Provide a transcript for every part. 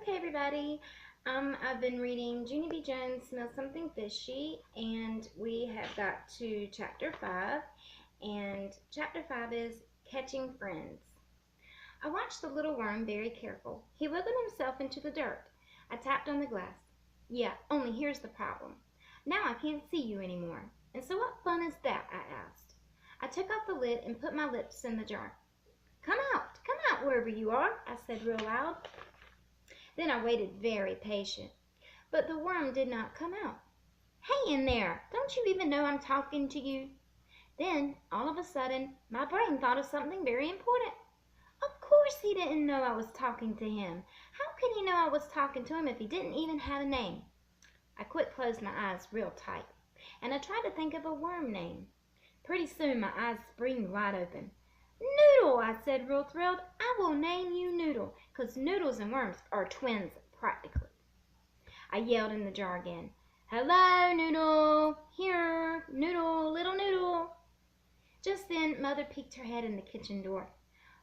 Okay, everybody. I've been reading Junie B. Jones' Smell Something Fishy, and we have got to Chapter 5, and Chapter 5 is Catching Friends. I watched the little worm very careful. He wiggled himself into the dirt. I tapped on the glass. Yeah, only here's the problem. Now I can't see you anymore. And so what fun is that, I asked. I took off the lid and put my lips in the jar. Come out wherever you are, I said real loud. Then I waited very patient, but the worm did not come out. Hey in there, don't you even know I'm talking to you? Then, all of a sudden, my brain thought of something very important. Of course he didn't know I was talking to him. How could he know I was talking to him if he didn't even have a name? I quick closed my eyes real tight, and I tried to think of a worm name. Pretty soon my eyes sprang wide open. Noodle, I said real thrilled. I will name you Noodle, 'cause noodles and worms are twins practically. I yelled in the jar again. Hello, Noodle. Here, Noodle, little Noodle. Just then, Mother peeked her head in the kitchen door.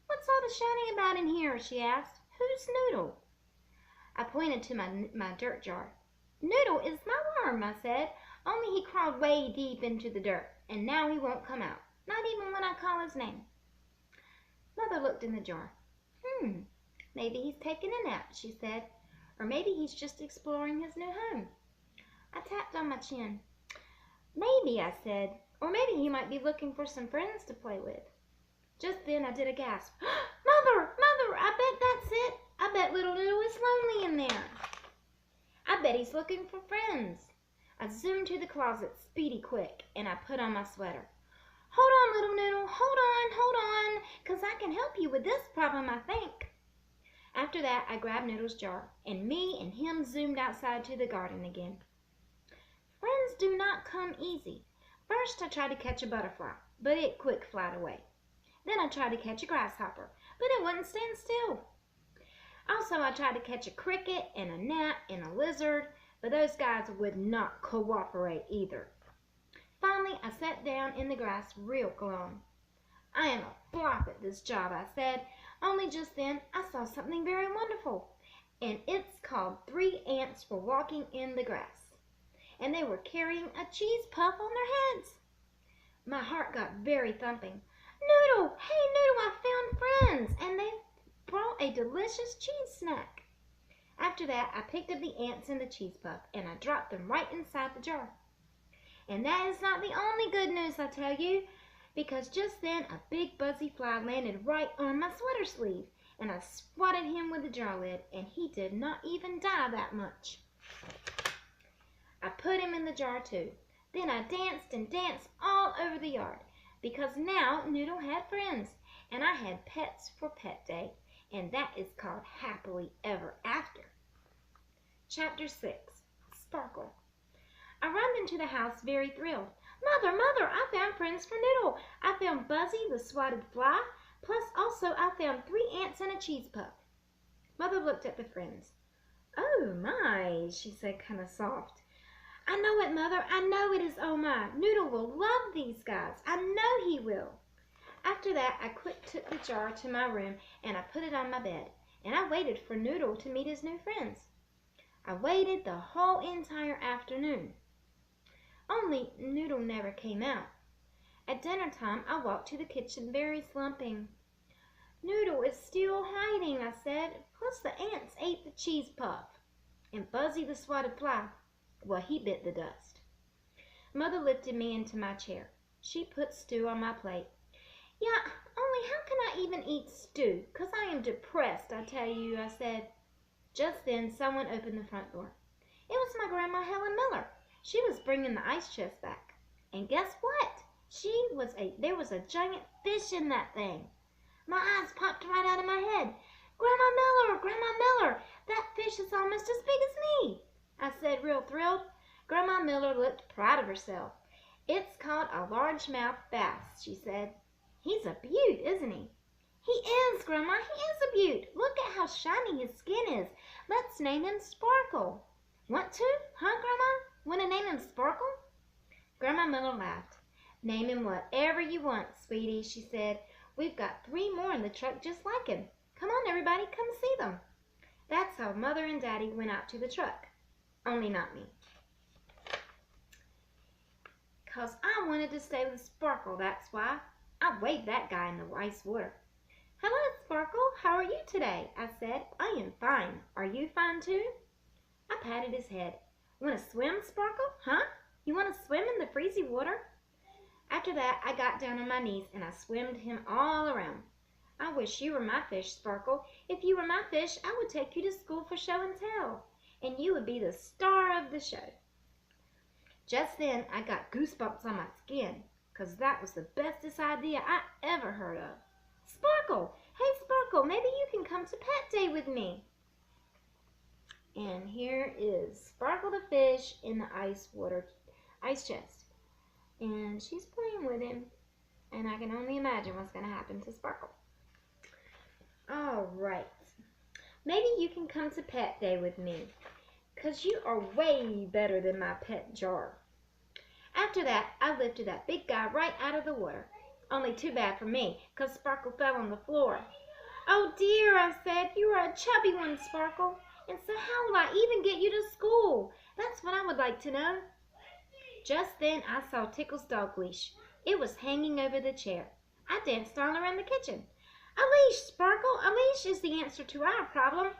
What's all the shouting about in here? She asked. Who's Noodle? I pointed to my dirt jar. Noodle is my worm, I said, only he crawled way deep into the dirt, and now he won't come out, not even when I call his name. Mother looked in the jar. Maybe he's taking a nap, she said, or maybe he's just exploring his new home. I tapped on my chin. Maybe, I said, or maybe he might be looking for some friends to play with. Just then I did a gasp. Mother, I bet that's it. I bet little Noodle is lonely in there. I bet he's looking for friends. I zoomed to the closet speedy quick, and I put on my sweater. Hold on, little Noodle, hold on, 'cause I can help you with this problem, I think. After that, I grabbed Noodle's jar, and me and him zoomed outside to the garden again. Friends do not come easy. First, I tried to catch a butterfly, but it quick flied away. Then I tried to catch a grasshopper, but it wouldn't stand still. Also, I tried to catch a cricket and a gnat and a lizard, but those guys would not cooperate either. Finally, I sat down in the grass real glum. I am a flop at this job, I said, only just then I saw something very wonderful, and it's called 3 ants were walking in the grass, and they were carrying a cheese puff on their heads. My heart got very thumping. Noodle, hey Noodle, I found friends, and they brought a delicious cheese snack. After that, I picked up the ants and the cheese puff, and I dropped them right inside the jar. And that is not the only good news, I tell you, because just then a big buzzy fly landed right on my sweater sleeve, and I swatted him with the jar lid, and he did not even die that much. I put him in the jar too. Then I danced and danced all over the yard, because now Noodle had friends, and I had pets for Pet Day, and that is called Happily Ever After. Chapter 6, Sparkle. I ran into the house very thrilled. Mother, I found friends for Noodle. I found Buzzy, the swatted fly, plus also I found 3 ants and a cheese puff. Mother looked at the friends. Oh my, she said kind of soft. I know it, Mother. I know it is oh my. Noodle will love these guys. I know he will. After that, I quick took the jar to my room and I put it on my bed, and I waited for Noodle to meet his new friends. I waited the whole entire afternoon. Only Noodle never came out. At dinner time, I walked to the kitchen very slumping. Noodle is still hiding, I said, plus the ants ate the cheese puff. And Buzzy the swatted fly, well, he bit the dust. Mother lifted me into my chair. She put stew on my plate. Yeah, only how can I even eat stew? 'Cause I am depressed, I tell you, I said. Just then, someone opened the front door. It was my Grandma Helen Miller. She was bringing the ice chest back. And guess what? There was a giant fish in that thing. My eyes popped right out of my head. Grandma Miller, that fish is almost as big as me, I said real thrilled. Grandma Miller looked proud of herself. It's called a largemouth bass, she said. He's a beaut, isn't he? He is, Grandma, he is a beaut. Look at how shiny his skin is. Let's name him Sparkle. Want to, huh, Grandma? Want to name him Sparkle? Grandma Miller laughed. Name him whatever you want, sweetie, she said. We've got 3 more in the truck just like him. Come on, everybody, come see them. That's how Mother and Daddy went out to the truck. Only not me. 'Cause I wanted to stay with Sparkle, that's why. I waved that guy in the ice water. "Hello, Sparkle. How are you today?" I said. "I am fine. Are you fine too?" I patted his head. "Want to swim, Sparkle? Huh? You want to swim in the freezy water?" After that, I got down on my knees and I swimmed him all around. "I wish you were my fish, Sparkle. If you were my fish, I would take you to school for show and tell, and you would be the star of the show." Just then, I got goosebumps on my skin, 'cause that was the bestest idea I ever heard of. "Sparkle! Hey, Sparkle, maybe you can come to Pet Day with me." And here is Sparkle the fish in the ice chest. And she's playing with him. And I can only imagine what's going to happen to Sparkle. All right. Maybe you can come to Pet Day with me, 'cause you are way better than my pet jar. After that, I lifted that big guy right out of the water. Only too bad for me, 'cause Sparkle fell on the floor. "Oh dear," I said, "you are a chubby one, Sparkle. And so how will I even get you to school? That's what I would like to know." Just then I saw Tickle's dog leash. It was hanging over the chair. I danced all around the kitchen. "A leash, Sparkle, a leash is the answer to our problem."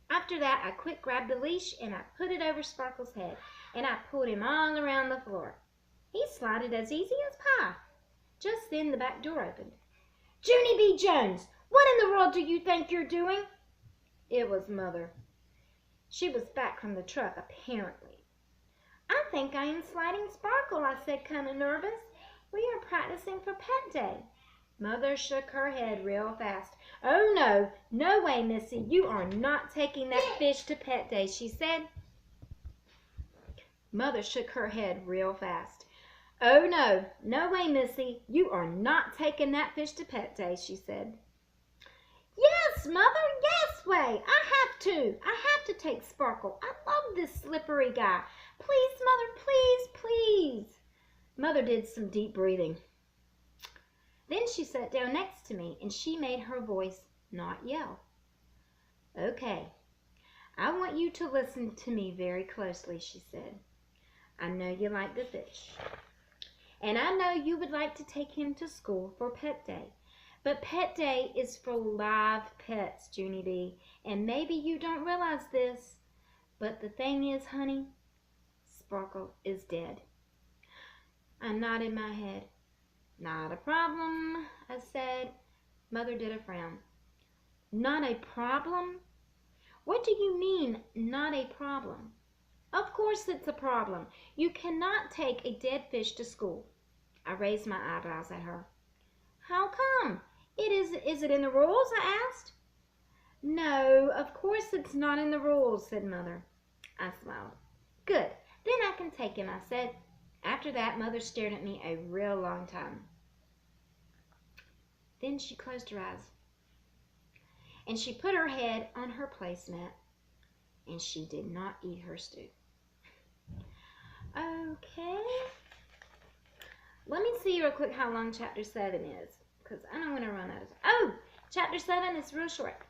After that, I quick grabbed the leash and I put it over Sparkle's head, and I pulled him all around the floor. He slided as easy as pie. Just then the back door opened. "Junie B. Jones, what in the world do you think you're doing?" It was Mother. She was back from the truck, apparently. "I think I am sliding Sparkle," I said, kind of nervous. "We are practicing for Pet Day." Mother shook her head real fast. "Oh, no, no way, Missy. You are not taking that fish to Pet Day," she said. Mother shook her head real fast. "Oh, no, no way, Missy. You are not taking that fish to Pet Day," she said. "Yes, Mother, yes way. I have to take Sparkle. I love this slippery guy. Please, Mother, please, please." Mother did some deep breathing. Then she sat down next to me and she made her voice not yell. "Okay, I want you to listen to me very closely," she said. "I know you like the fish, and I know you would like to take him to school for Pet Day. But Pet Day is for live pets, Junie B, and maybe you don't realize this, but the thing is, honey, Sparkle is dead." I nodded my head. "Not a problem," I said. Mother did a frown. "Not a problem? What do you mean, not a problem?" "Of course it's a problem. You cannot take a dead fish to school." I raised my eyebrows at her. "How come? Is it in the rules?" I asked. "No, of course it's not in the rules," said Mother. I smiled. "Good, then I can take him," I said. After that, Mother stared at me a real long time. Then she closed her eyes, and she put her head on her placemat, and she did not eat her stew. Okay. Let me see real quick how long Chapter 7 is, because I don't want to run out of time. Oh, Chapter 7 is real short.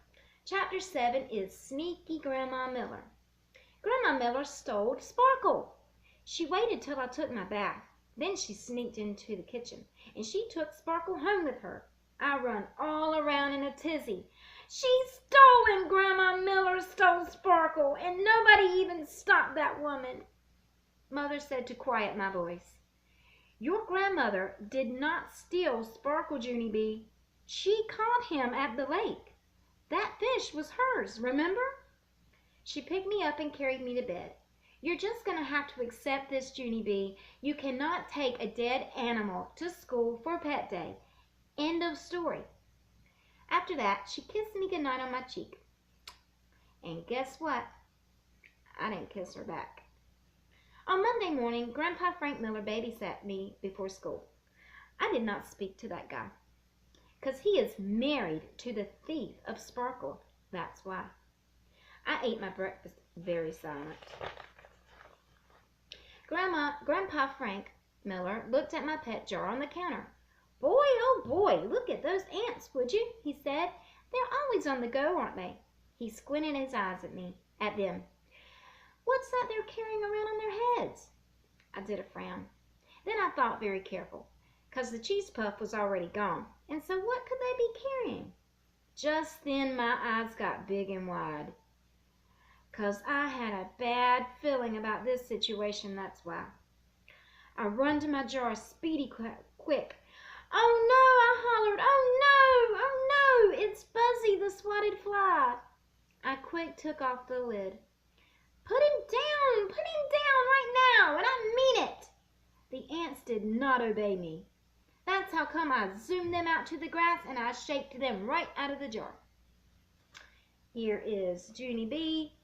Chapter 7 is Sneaky Grandma Miller. Grandma Miller stole Sparkle. She waited till I took my bath. Then she sneaked into the kitchen, and she took Sparkle home with her. I run all around in a tizzy. "She's stolen! Grandma Miller stole Sparkle, and nobody even stopped that woman." Mother said to quiet my voice. "Your grandmother did not steal Sparkle, Junie B. She caught him at the lake. That fish was hers, remember?" She picked me up and carried me to bed. "You're just going to have to accept this, Junie B. You cannot take a dead animal to school for Pet Day. End of story." After that, she kissed me goodnight on my cheek. And guess what? I didn't kiss her back. On Monday morning, Grandpa Frank Miller babysat me before school. I did not speak to that guy, 'cause he is married to the thief of Sparkle. That's why. I ate my breakfast very silent. Grandpa Frank Miller looked at my pet jar on the counter. "Boy, oh boy, look at those ants, would you?" he said. "They're always on the go, aren't they?" He squinted his eyes at them. What's that they're carrying around on their heads? I did a frown. Then I thought very careful, 'cause the cheese puff was already gone. And so what could they be carrying? Just then my eyes got big and wide, 'cause I had a bad feeling about this situation, that's why. I run to my jar quick. Oh no, I hollered. Oh no, it's Buzzy the spotted fly. I quick took off the lid. Put him down right now, and I mean it. The ants did not obey me. That's how come I zoomed them out to the grass and I shaked them right out of the jar. Here is Junie B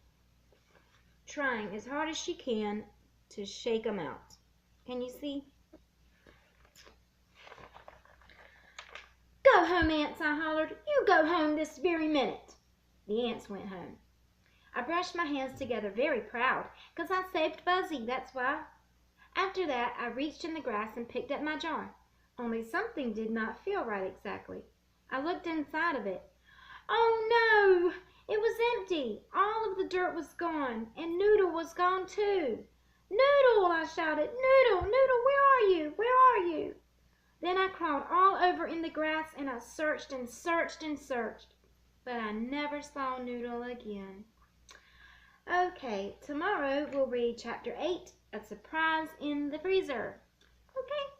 trying as hard as she can to shake them out. Can you see? Go home, ants, I hollered. You go home this very minute. The ants went home. I brushed my hands together very proud, 'cause I saved Buzzy, that's why. After that, I reached in the grass and picked up my jar. Only something did not feel right exactly. I looked inside of it. Oh no! It was empty. All of the dirt was gone, and Noodle was gone too. Noodle, I shouted. Noodle, where are you? Where are you? Then I crawled all over in the grass, and I searched and searched and searched. But I never saw Noodle again. Okay, tomorrow we'll read Chapter 8, A Surprise in the Freezer. Okay?